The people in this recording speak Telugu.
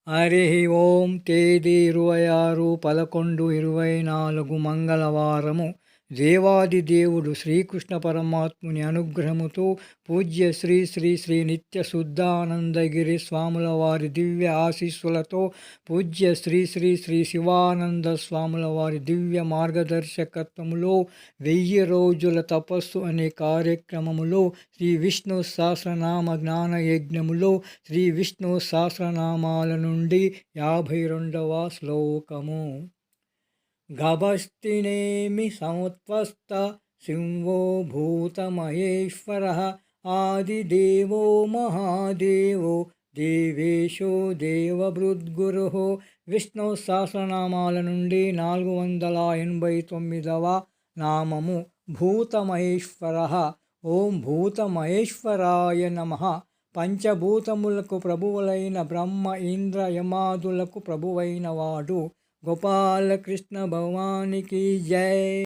హరి ఓం తేదీ 26/11/24 మంగళవారము. దేవాది దేవుడు శ్రీకృష్ణ పరమాత్ముని అనుగ్రహముతో పూజ్య శ్రీ శ్రీ శ్రీ నిత్య శుద్ధానందగిరి స్వాముల వారి దివ్య ఆశీస్సులతో పూజ్య శ్రీ శ్రీ శ్రీ శివానంద స్వాముల వారి దివ్య మార్గదర్శకత్వములో 1000 రోజుల తపస్సు అనే కార్యక్రమములో శ్రీ విష్ణు సహస్రనామ జ్ఞాన యజ్ఞములో శ్రీ విష్ణు సహస్రనామాల నుండి 52వ శ్లోకము. గభస్తినేమి సముత్వస్త సింహో భూతమహేశ్వరః ఆదిదేవో మహాదేవో దేవేశో దేవభృద్గురుః. విష్ణు సహస్రనామాల నుండి 489వ నామము భూతమహేశ్వరః. ఓం భూతమహేశ్వరాయ నమః. పంచభూతములకు ప్రభువులైన బ్రహ్మ ఇంద్ర యమాదులకు ప్రభువైన వాడు. గోపాలకృష్ణ భగవానికి జై.